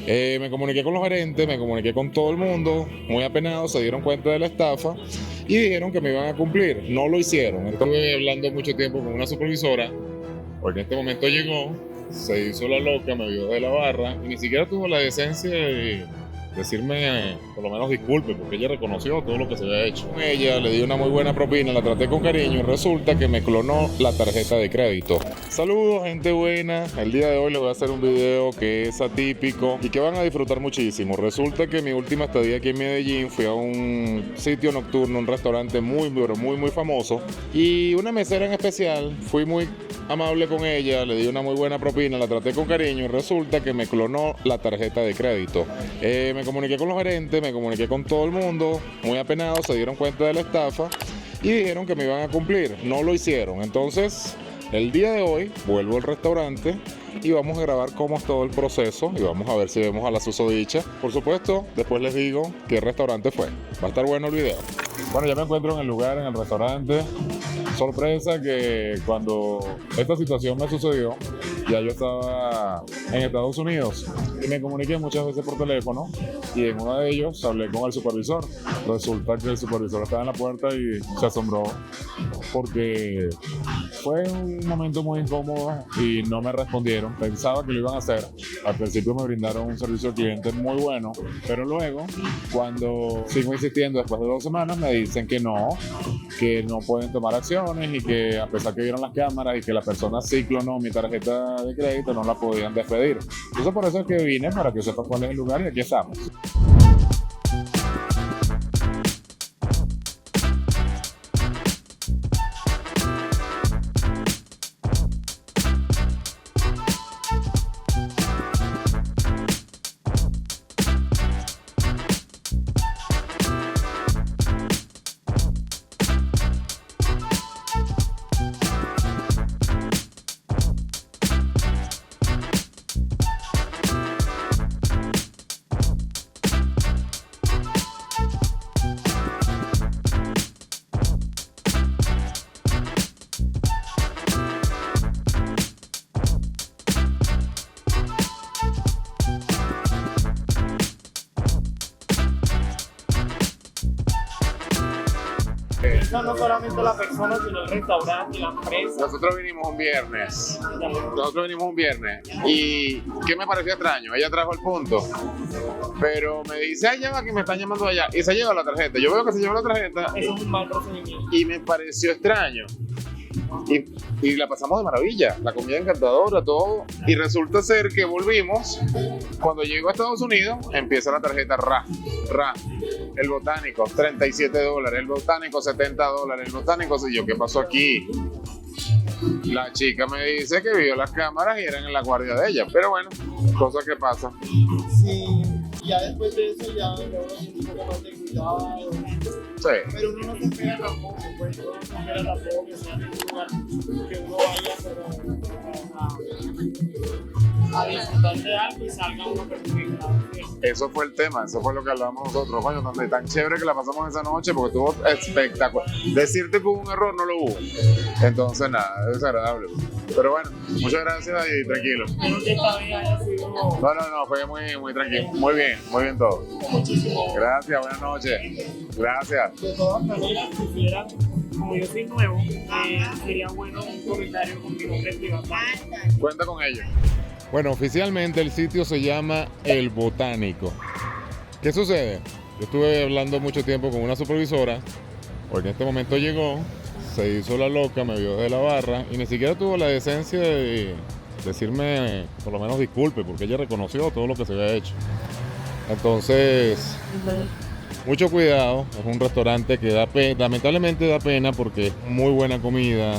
Me comuniqué con los gerentes, me comuniqué con todo el mundo, muy apenados, se dieron cuenta de la estafa y dijeron que me iban a cumplir. No lo hicieron. Estuve hablando mucho tiempo con una supervisora, porque en este momento llegó, se hizo la loca, me vio de la barra y ni siquiera tuvo la decencia de decirme, por lo menos disculpe, porque ella reconoció todo lo que se había hecho. Con ella le di una muy buena propina, la traté con cariño y resulta que me clonó la tarjeta de crédito. Saludos, gente buena. El día de hoy les voy a hacer un video que es atípico y que van a disfrutar muchísimo. Resulta que mi última estadía aquí en Medellín fui a un sitio nocturno, un restaurante muy famoso, y una mesera en especial, fui muy amable con ella, le di una muy buena propina, la traté con cariño y resulta que me clonó la tarjeta de crédito. Me comuniqué con los gerentes, me comuniqué con todo el mundo, muy apenados, se dieron cuenta de la estafa y dijeron que me iban a cumplir. No lo hicieron. Entonces, el día de hoy vuelvo al restaurante y vamos a grabar cómo es todo el proceso y vamos a ver si vemos a la susodicha. Por supuesto, después les digo qué restaurante fue. Va a estar bueno el video. Bueno, ya me encuentro en el lugar, en el restaurante. Sorpresa que cuando esta situación me sucedió, ya yo estaba en Estados Unidos y me comuniqué muchas veces por teléfono y en uno de ellos hablé con el supervisor. Resulta que el supervisor estaba en la puerta y se asombró porque fue un momento muy incómodo y no me respondieron. Pensaba que lo iban a hacer. Al principio me brindaron un servicio al cliente muy bueno, pero luego, cuando sigo insistiendo después de 2 semanas, me dicen que no pueden tomar acciones y que a pesar que vieron las cámaras y que la persona sí clonó mi tarjeta de crédito, no la podían despedir. Entonces por eso es que vine, para que sepas cuál es el lugar y aquí estamos. No solamente la persona, sino el restaurante y la empresa. Nosotros vinimos un viernes y ¿qué me pareció extraño? Ella trajo el punto, pero me dice, ay, ya va, que me están llamando allá, y se lleva la tarjeta. Yo veo que se lleva la tarjeta. Eso es un mal procedimiento. Y me pareció extraño. Y la pasamos de maravilla, la comida encantadora, todo. Y resulta ser que volvimos. Cuando llego a Estados Unidos, empieza la tarjeta RA. El botánico, $37. El botánico, $70. El botánico, sé yo, ¿qué pasó aquí? La chica me dice que vio las cámaras y eran en la guardia de ella. Pero bueno, cosas que pasan. Sí, ya después de eso ya uno tiene un poco más de cuidado. Sí. Pero uno no se espera tampoco, pues uno no se espera tampoco que sea en un lugar que uno vaya, pero a disfrutar de algo y salga uno perjudicado. Eso fue el tema, eso fue lo que hablábamos nosotros. Coño, tan chévere que la pasamos esa noche porque estuvo espectacular. Decirte que hubo un error, no lo hubo. Entonces, nada, es desagradable. Pero bueno, muchas gracias y tranquilo. Espero que esta vez haya sido. No, fue muy tranquilo. Muy bien todo. Muchísimo. Gracias, buenas noches. Gracias. De todas maneras, quisiera, como yo soy nuevo, sería bueno un comentario con mi nombre privado. Cuenta con ello. Bueno, oficialmente el sitio se llama El Botánico. ¿Qué sucede? Yo estuve hablando mucho tiempo con una supervisora, porque en este momento llegó, se hizo la loca, me vio de la barra y ni siquiera tuvo la decencia de decirme, por lo menos disculpe, porque ella reconoció todo lo que se había hecho. Entonces, mucho cuidado, es un restaurante que da pena, lamentablemente da pena porque es muy buena comida,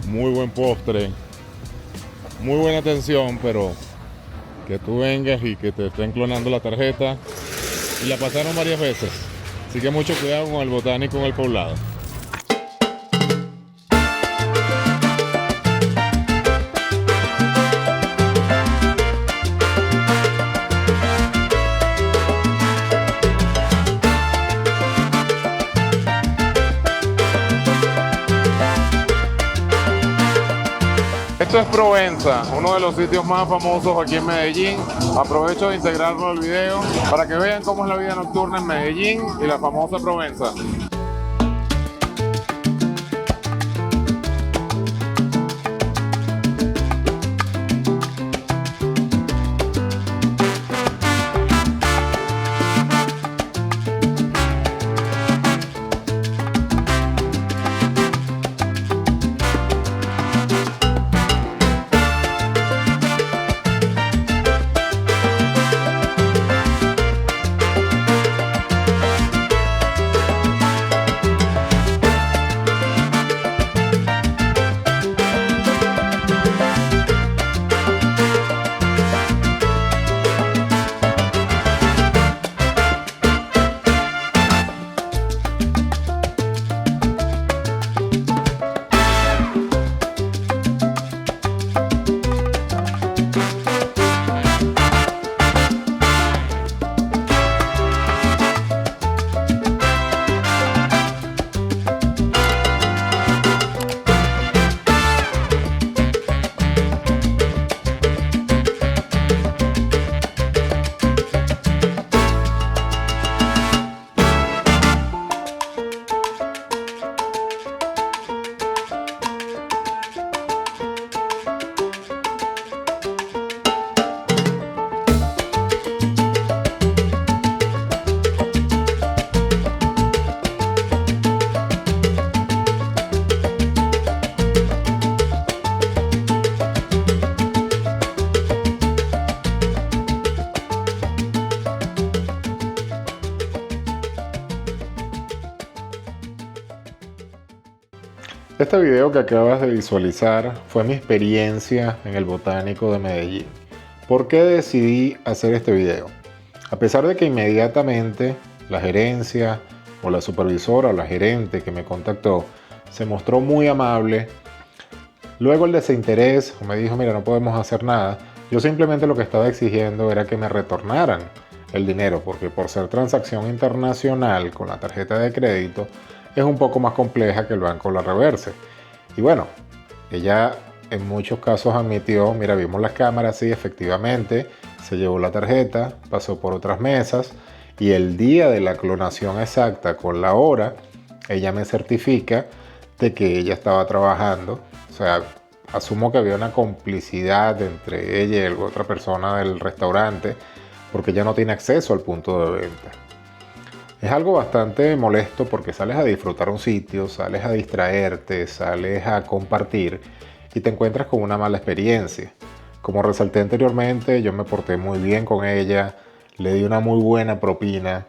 muy buen postre, muy buena atención, pero que tú vengas y que te estén clonando la tarjeta, y la pasaron varias veces. Así que mucho cuidado con el botánico en el poblado. Esto es Provenza, uno de los sitios más famosos aquí en Medellín. Aprovecho de integrarlo al video para que vean cómo es la vida nocturna en Medellín y la famosa Provenza. Este video que acabas de visualizar fue mi experiencia en el Botánico de Medellín. ¿Por qué decidí hacer este video? A pesar de que inmediatamente la gerencia o la supervisora o la gerente que me contactó se mostró muy amable, luego el desinterés me dijo, mira, no podemos hacer nada. Yo simplemente lo que estaba exigiendo era que me retornaran el dinero, porque por ser transacción internacional con la tarjeta de crédito, es un poco más compleja que el banco la reverse. Y bueno, ella en muchos casos admitió, mira, vimos las cámaras, sí, efectivamente, se llevó la tarjeta, pasó por otras mesas y el día de la clonación exacta con la hora, ella me certifica de que ella estaba trabajando. O sea, asumo que había una complicidad entre ella y otra persona del restaurante porque ella no tiene acceso al punto de venta. Es algo bastante molesto porque sales a disfrutar un sitio, sales a distraerte, sales a compartir y te encuentras con una mala experiencia. Como resalté anteriormente, yo me porté muy bien con ella, le di una muy buena propina,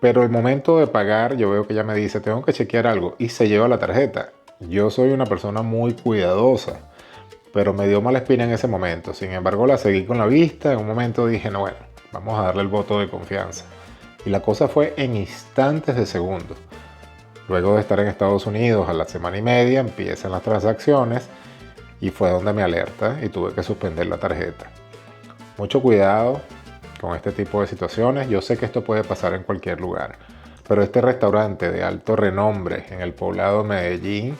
pero el momento de pagar yo veo que ella me dice, tengo que chequear algo y se lleva la tarjeta. Yo soy una persona muy cuidadosa, pero me dio mala espina en ese momento. Sin embargo, la seguí con la vista. En un momento dije, no, bueno, vamos a darle el voto de confianza. Y la cosa fue en instantes de segundo. Luego de estar en Estados Unidos a la semana y media, empiezan las transacciones y fue donde me alerta y tuve que suspender la tarjeta. Mucho cuidado con este tipo de situaciones. Yo sé que esto puede pasar en cualquier lugar, pero este restaurante de alto renombre en el poblado de Medellín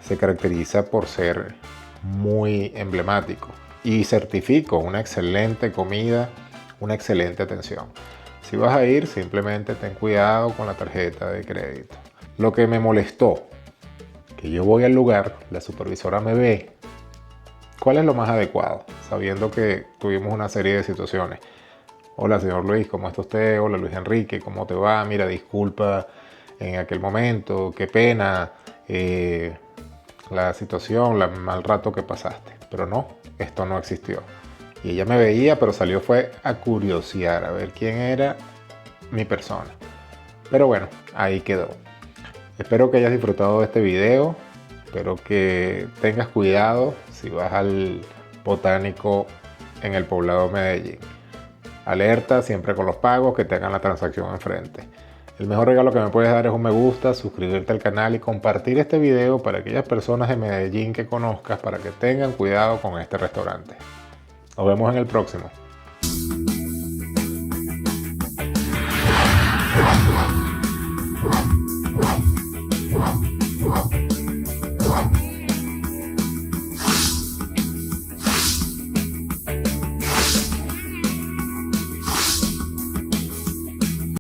se caracteriza por ser muy emblemático y certifico una excelente comida, una excelente atención. Si vas a ir, simplemente ten cuidado con la tarjeta de crédito. Lo que me molestó, que yo voy al lugar, la supervisora me ve. ¿Cuál es lo más adecuado? Sabiendo que tuvimos una serie de situaciones. Hola, señor Luis, ¿cómo está usted? Hola, Luis Enrique, ¿cómo te va? Mira, disculpa en aquel momento, qué pena, la situación, el mal rato que pasaste. Pero no, esto no existió. Y ella me veía, pero salió fue a curiosear, a ver quién era mi persona. Pero bueno, ahí quedó. Espero que hayas disfrutado de este video. Espero que tengas cuidado si vas al Botánico en el poblado de Medellín. Alerta siempre con los pagos, que tengan la transacción enfrente. El mejor regalo que me puedes dar es un me gusta, suscribirte al canal y compartir este video para aquellas personas de Medellín que conozcas para que tengan cuidado con este restaurante. Nos vemos en el próximo.